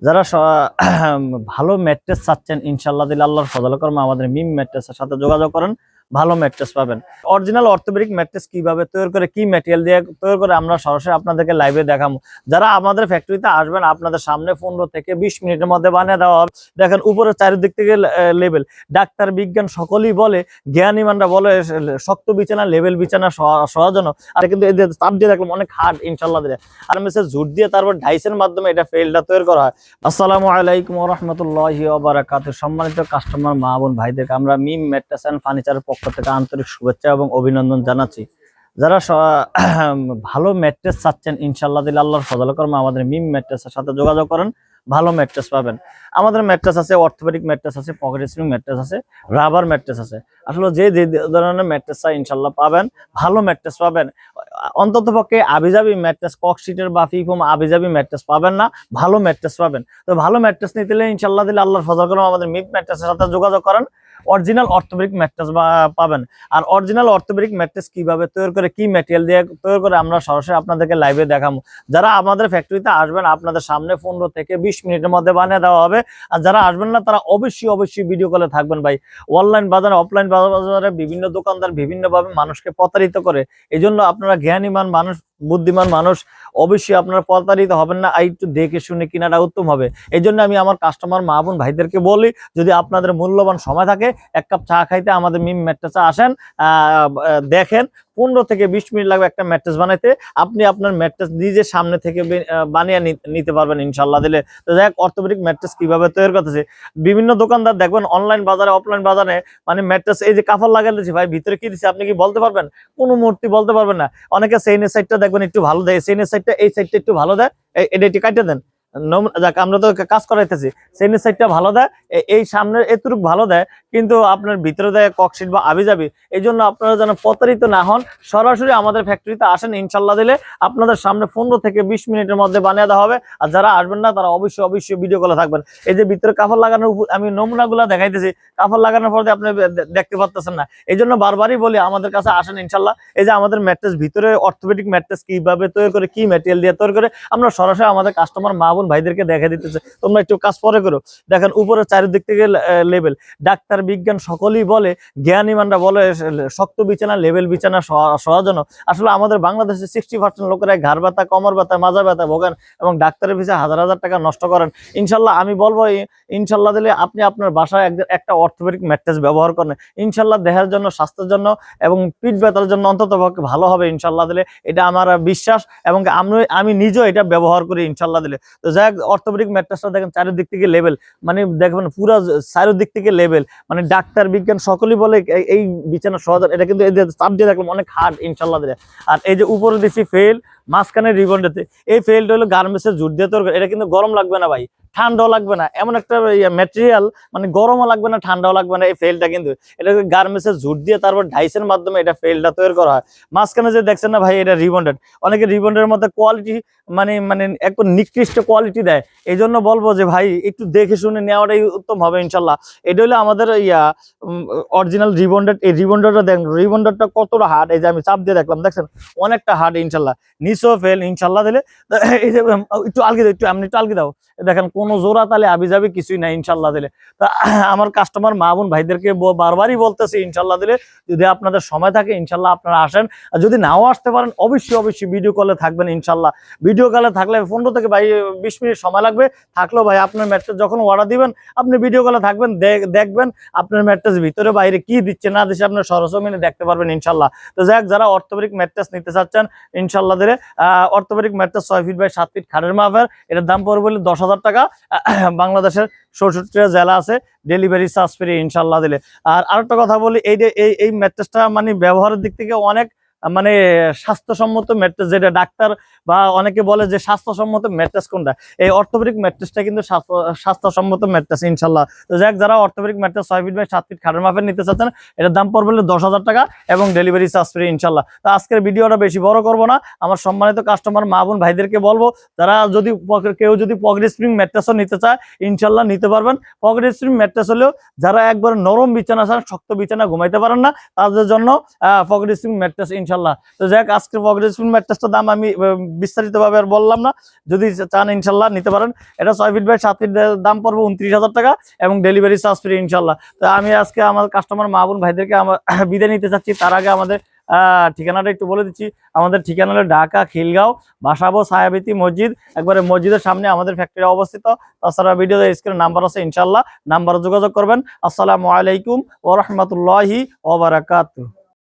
যারা ভালো ম্যাট্রেস চাচ্ছেন ইনশাআল্লাহ দিলে আল্লাহর ফজল কর্মে আমাদের মিম ম্যাট্রেসের সাথে যোগাযোগ করেন, ভালো ম্যাট্রেস পাবেন। অরিজিনাল অর্থোপেডিক ম্যাট্রেস কিভাবে তৈরি করে, কি ম্যাটেরিয়াল দিয়ে তৈরি করে আমরা সরাসরি আপনাদেরকে লাইভে দেখাবো। যারা আমাদের ফ্যাক্টরিতে আসবেন আপনাদের সামনে 15 থেকে 20 মিনিটের মধ্যে বানিয়ে দেওয়া হবে। দেখেন উপরে চারিদিক থেকে লেবেল, ডাক্তার বিজ্ঞান সকলেই বলে, জ্ঞানীমানরা বলে শক্ত বিছানা লেবেল বিছানা সহজন। আর কিন্তু এদের চাপ দিয়ে দেখলাম অনেক হার্ড ইনশাআল্লাহ দিলে, আর মেসেজ ঝুট দিয়ে তারপর ডাইসের মাধ্যমে এটা ফেলটা তৈরি করা হয়। আসসালামু আলাইকুম ওয়া রাহমাতুল্লাহি ওয়া বারাকাতুহু। সম্মানিত কাস্টমার মা বোন ভাইদেরকে আমরা মিম ম্যাট্রেস এন্ড ফার্নিচারের পক্ষ থেকে আন্তরিক শুভেচ্ছা এবং অভিনন্দন জানাচ্ছি। যারা ভালো ম্যাট্রেস চাচ্ছেন ইনশাআল্লাহ দিলে আল্লাহর ফজল কর্মে আমাদের মিম ম্যাট্রেসের সাথে যোগাযোগ করেন, ভালো ম্যাট্রেস পাবেন। আমাদের ম্যাট্রেস আছে অর্থোপেডিক ম্যাট্রেস আছে, পকেট স্প্রিং ম্যাট্রেস আছে, রাবার ম্যাট্রেস আছে। আসলে যে ধরনের ম্যাট্রেস চাই ইনশাআল্লাহ পাবেন, ভালো ম্যাট্রেস পাবেন। অন্তত পক্ষে আবিজাবি ম্যাট্রেস, ককশিটের বা ফিফোম আবিজাবি ম্যাট্রেস পাবেন না, ভালো ম্যাট্রেস পাবেন। তো ভালো ম্যাট্রেস নিতে হলে ইনশাআল্লাহ দিলে আল্লাহর ফজল কর্মে আমাদের মিম ম্যাট্রেসের সাথে যোগাযোগ করেন, অরিজিনাল অর্থোপেডিক ম্যাট্রেস পাবেন। আর অরিজিনাল অর্থোপেডিক ম্যাট্রেস কিভাবে তৈরি করে, কি ম্যাটেরিয়াল দিয়ে তৈরি করে আমরা সরাসরি আপনাদেরকে লাইভে দেখাবো। যারা আমাদের ফ্যাক্টরিতে আসবেন আপনাদের সামনে 15 থেকে 20 মিনিটের মধ্যে বানিয়ে দেওয়া হবে। আর যারা আসবেন না তারা অবশ্যই ভিডিও কলে থাকবেন ভাই। অনলাইন বাজারে, অফলাইন বাজারে বিভিন্ন দোকানদার বিভিন্নভাবে মানুষকে প্রতারিত করে। এই জন্য আপনারা জ্ঞানীমান মানুষ, বুদ্ধিমান মানুষ, অবশ্যই আপনারা প্রতারিত হবেন না, একটু দেখে শুনে কিনাটা উত্তম হবে। এই জন্য আমি আমার কাস্টমার মা বোন ভাইদেরকে বলি, যদি আপনাদের মূল্যবান সময় থাকে এক কাপ চা খাইতে আমাদের মিম ম্যাট্রেসে আসেন, দেখেন 15 থেকে 20 মিনিট লাগবে একটা ম্যাট্রেস বানাইতে। আপনি আপনার ম্যাট্রেস নিজে সামনে থেকে বানিয়ে নিতে পারবেন ইনশাআল্লাহ দিলে। তো দেখ অর্থোপেডিক ম্যাট্রেস কিভাবে তৈরি করতেছে, বিভিন্ন দোকানদার দেখবেন অনলাইন বাজারে, অফলাইন বাজারে মানে ম্যাট্রেস এই যে কাপড় লাগাই দিয়েছি ভাই, ভিতরে কি দিচ্ছে আপনি কি বলতে পারবেন? কোনো মূর্তি বলতে পারবেন না। অনেকে সেইনের সাইডটা দেখবেন একটু ভালো দেয়, সেইনের সাইডটা এই সাইডটা একটু ভালো দেয়, এটা একটু কাটে দেন। যাক আমরা তো কাজ করাইতেছি, সেইনের সাইডটা ভালো দেয়, এই সামনে এতটুক ভালো দেয়, কিন্তু আপনার ভিতরে দেয় ককশিট বা আবিজাবি। এই জন্য আপনারা যেন প্রতারিত না হন, সরাসরি আমাদের ফ্যাক্টরিতে আসেন ইনশাআল্লাহ দিলে আপনাদের সামনে 15 থেকে 20 মিনিটের মধ্যে বানিয়ে দেওয়া হবে। আর যারা আসবেন না তারা অবশ্যই ভিডিও কলে থাকবেন। এই যে ভিতরে কাপড় লাগানোর আমি নমুনাগুলো দেখাইতেছি, কাপড় লাগানোর পরে আপনি দেখতে পাচ্ছেন না। এই জন্য বারবারই বলি আমাদের কাছে আসেন ইনশাআল্লাহ। এই যে আমাদের ম্যাট্রেস ভিতরে অর্থোপেডিক ম্যাট্রেস কিভাবে তৈরি করে, কি ম্যাটেরিয়াল দিয়ে তৈরি করে আমরা সরাসরি আমাদের কাস্টমার মা বোন ভাইদেরকে দেখা দিতেছে। তোমরা একটু কাজ পরে করো। দেখেন উপরে চারিদিক থেকে লেবেল, ডাক্তার বিজ্ঞান সকলেই বলে, জ্ঞানীমানরা বলে শক্ত বিছানা লেবেল বিছানা সহজন। আসলে আমাদের বাংলাদেশে 60% লোকেরা ঘাড় ব্যথা, কোমর ব্যথা, মাজা ব্যথা ভোগেন এবং ডাক্তারের পিছনে হাজার টাকা নষ্ট করেন। ইনশাল্লাহ আমি বলবো ইনশাল্লাহ দিলে আপনি আপনার বাসায় একটা অর্থোপেডিক ম্যাট্রেস ব্যবহার করেন, ইনশাল্লাহ দেহের জন্য, স্বাস্থ্যের জন্য এবং পিঠ ব্যথার জন্য অন্তত ভালো হবে ইনশাল্লাহ দিলে। এটা আমার বিশ্বাস এবং আমি নিজেও এটা ব্যবহার করি ইনশাল্লাহ দিলে। তো যাই হোক অর্থোপেডিক ম্যাট্রেসটা দেখেন চারিদিক থেকে লেবেল, মানে দেখবেন পুরো চারিদিক থেকে লেবেল, মানে ডাক্তার বিজ্ঞান সকলেই বলে এই বিছানা সহজ। এটা কিন্তু চাপ দিয়ে দেখলাম অনেক হার্ড ইনশাল্লাহ দিলে। আর এই যে উপরে দিচ্ছি ফেল, মাঝখানে রিবনটাতে, এই ফেলটা হলো গার্মেন্টসের জুট দিয়ে তৈরি। এটা কিন্তু গরম লাগবে না ভাই, ঠান্ডাও লাগবে না, এমন একটা ম্যাটেরিয়াল, মানে গরমও লাগবে না, ঠান্ডাও লাগবে না। এই ফেলটা কিন্তু এটা গার্মেন্টসের জুট দিয়ে তারপর ডাইসের মাধ্যমে এটা ফেলটা তৈরি করা হয়। মাঝখানে যে দেখছেন না ভাই, এটা রিবন্ডেড। অনেকে রিবন্ডের মধ্যে কোয়ালিটি মানে একটু নিকৃষ্ট কোয়ালিটি দেয়। এই জন্য বলবো যে ভাই একটু দেখে শুনে নেওয়াটাই উত্তম হবে ইনশাল্লাহ। এটা হলো আমাদের অরিজিনাল রিবন্ডেড। এই রিবন্ডেডটা দেখেন, রিবন্ডেডটা কতটা হার্ড। এই যে আমি চাপ দিয়ে দেখলাম, দেখছেন অনেকটা হার্ড ইনশাল্লাহ। নিচেও ফেল ইনশাল্লাহ দিলে। এই যে একটু আলগি দাও, একটু আলগি দাও, দেখেন কোনো জোড়া তালে আবিজাবি কিছুই নাই ইনশাল্লাহ দিলে। তা আমার কাস্টমার মা বোন ভাইদেরকে বারবারই বলতেছি ইনশাল্লাহ দিলে যদি আপনাদের সময় থাকে ইনশাল্লাহ আপনারা আসেন। আর যদি নাও আসতে পারেন অবশ্যই ভিডিও কলে থাকবেন ইনশাল্লাহ। ভিডিও কলে থাকলে 15 থেকে 20 মিনিট সময় লাগবে, থাকলেও ভাই আপনার ম্যাট্রেস যখন অর্ডার দিবেন আপনি ভিডিও কলে থাকবেন, দেখবেন আপনার ম্যাট্রেস ভিতরে বাইরে কি দিচ্ছে না দিচ্ছে আপনার সরজমিনে দেখতে পারবেন ইনশাল্লাহ। তো যাক যারা অর্থোপেডিক ম্যাট্রেস নিতে চাচ্ছেন ইনশাল্লাহ দিলে, orthopaedic mattress 6 feet by 7 feet খাটের মাপের, এটার দাম পড়বে 10,000 টাকা। বাংলাদেশের 64টা জেলা আছে, ডেলিভারি চার্জ ফ্রি ইনশাল্লাহ দিলে। আর আরেকটা কথা বলি, এই ম্যাট্রেসটা মানে ব্যবহারের দিক থেকে অনেক মানে স্বাস্থ্যসম্মত ম্যাট্রেস। যেটা ডাক্তার বা অনেকে বলে যে স্বাস্থ্যসম্মত ম্যাট্রেস কোনটা, এই অর্থোপেডিক ম্যাট্রেসটা কিন্তু স্বাস্থ্যসম্মত ম্যাট্রেস ইনশাল্লাহ। তো যাক যারা orthopaedic mattress 6 feet by 7 feet খাটের মাপের নিতে চাচ্ছেন এটার দাম পড়বে 10,000 টাকা এবং ডেলিভারি চার্জ ফ্রি ইনশাল্লাহ। তো আজকের ভিডিওটা বেশি বড় করবো না, আমার সম্মানিত কাস্টমার মা বোন ভাইদেরকে বলবো, যারা কেউ যদি পকেট স্প্রিং ম্যাট্রেসও নিতে চায় ইনশাল্লাহ নিতে পারবেন। পকেট স্প্রিং ম্যাট্রেস হলেও যারা একবার নরম বিছানা চান, শক্ত বিছানা ঘুমাইতে পারেন না, তাদের জন্য পকেট স্প্রিং ম্যাট্রেস ইনশাল্লাহ ইনশাল্লাহ। তো যাই হোক, আজকের প্রগ্রেসিভ ম্যাট্রেসটার দাম আমি বিস্তারিত ভাবে আর বললাম না, যদি চান ইনশাল্লাহ নিতে পারেন। এটা 6 ফিট বাই 7 ফিট, দাম পড়বে 29,000 টাকা এবং ডেলিভারি চার্জ ফ্রি ইনশাল্লাহ। তো আমি আজকে আমার কাস্টমার মা বোন ভাইদেরকে আমার বিদায় নিতে চাচ্ছি। তার আগে আমাদের ঠিকানাটা একটু বলে দিচ্ছি। আমাদের ঠিকানা হলো ঢাকা খিলগাঁও বাসাবো ছায়াবীথি মসজিদ, একবারে মসজিদের সামনে আমাদের ফ্যাক্টরি অবস্থিত। তাছাড়া ভিডিওতে স্ক্রিনে নাম্বার আছে, ইনশাল্লাহ নাম্বারে যোগাযোগ করবেন। আসসালামু আলাইকুম ওয়া রাহমাতুল্লাহি ওয়া বারাকাতুহু।